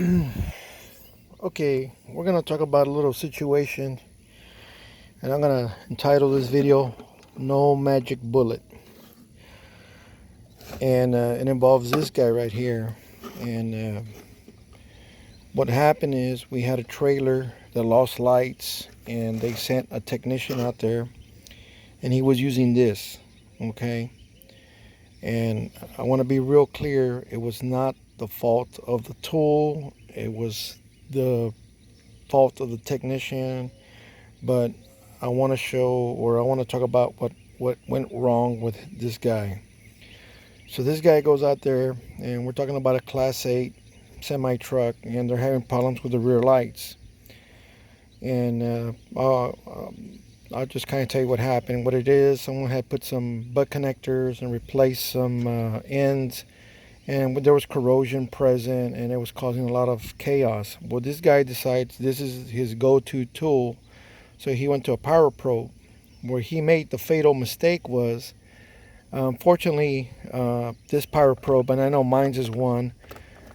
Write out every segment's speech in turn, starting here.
Okay, we're gonna talk about a little situation, and I'm gonna entitle this video "No Magic Bullet," and it involves this guy right here. And what happened is we had a trailer that lost lights, and they sent a technician out there, and he was using this. Okay, and I want to be real clear: it was not the fault of the tool; it was the fault of the technician. But I want to show, or I want to talk about what went wrong with this guy. So this guy goes out there, and we're talking about a Class 8 semi truck, and they're having problems with the rear lights. And I'll just kind of tell you what happened. What it is, someone had put some butt connectors and replaced some ends, and there was corrosion present, and it was causing a lot of chaos. Well, this guy decides this is his go-to tool, so he went to a power probe. Where he made the fatal mistake was, unfortunately, this power probe, and I know mine's is one,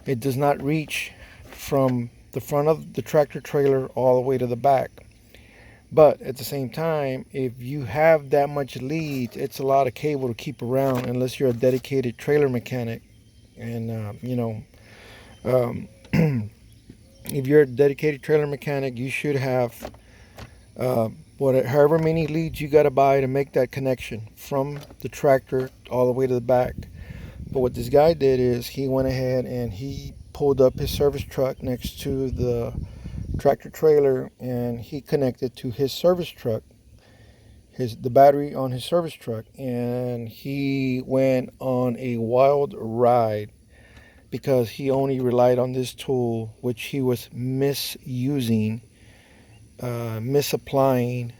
it does not reach from the front of the tractor trailer all the way to the back. But at the same time, if you have that much lead, it's a lot of cable to keep around unless you're a dedicated trailer mechanic. And um, if you're a dedicated trailer mechanic, you should have however many leads you got to buy to make that connection from the tractor all the way to the back. But what this guy did is he went ahead and he pulled up his service truck next to the tractor trailer, and he connected to his service truck, the battery on his service truck, and he went on a wild ride because he only relied on this tool, which he was misusing, misapplying.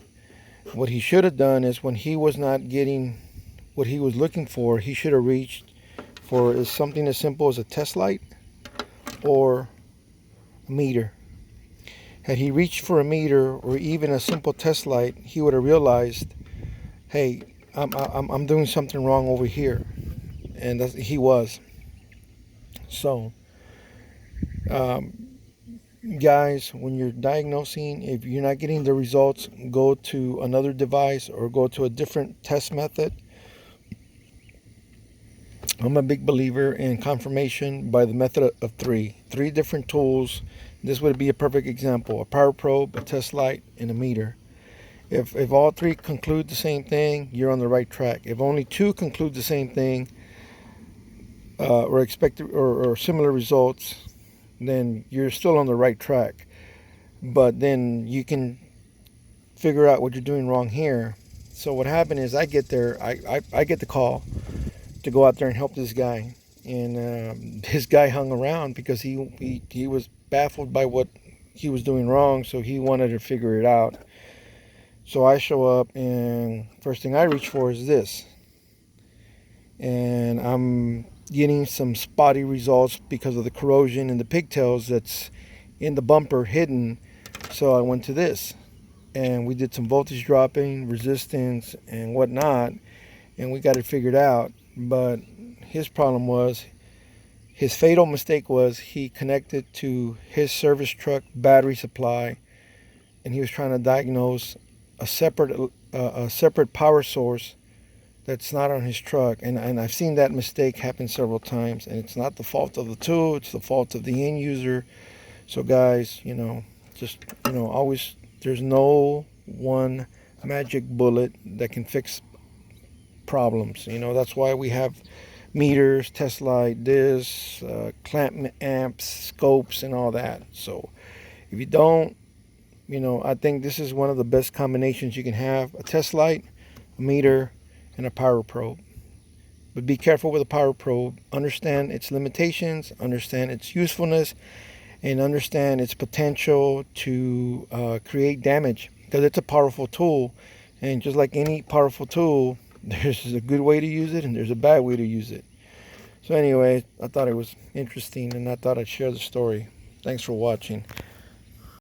What he should have done is, when he was not getting what he was looking for, he should have reached for something as simple as a test light or a meter. Had he reached for a meter or even a simple test light, he would have realized, hey, I'm doing something wrong over here. And he was. So, guys, when you're diagnosing, if you're not getting the results, go to another device or go to a different test method. I'm a big believer in confirmation by the method of three different tools. This would be a perfect example: a power probe, a test light, and a meter. If all three conclude the same thing, you're on the right track. If only two conclude the same thing, or expect or similar results, then you're still on the right track. But then you can figure out what you're doing wrong here. So what happened is, I get there, I get the call to go out there and help this guy, and this guy hung around because he was baffled by what he was doing wrong, so he wanted to figure it out. So I show up, and first thing I reach for is this, and I'm getting some spotty results because of the corrosion and the pigtails that's in the bumper hidden. So I went to this, and we did some voltage dropping, resistance, and whatnot, and we got it figured out. But his problem was, his fatal mistake was, he connected to his service truck battery supply, and he was trying to diagnose a separate power source that's not on his truck. And I've seen that mistake happen several times, and it's not the fault of the tool, it's the fault of the end user. So guys, always, there's no one magic bullet that can fix problems. That's why we have meters, test light, this, clamp amps, scopes, and all that. So if you don't, I think this is one of the best combinations you can have: a test light, a meter, and a power probe. But be careful with a power probe. Understand its limitations, understand its usefulness, and understand its potential to create damage, because it's a powerful tool. And just like any powerful tool, there's a good way to use it and there's a bad way to use it. So anyway, I thought it was interesting, and I thought I'd share the story. Thanks for watching.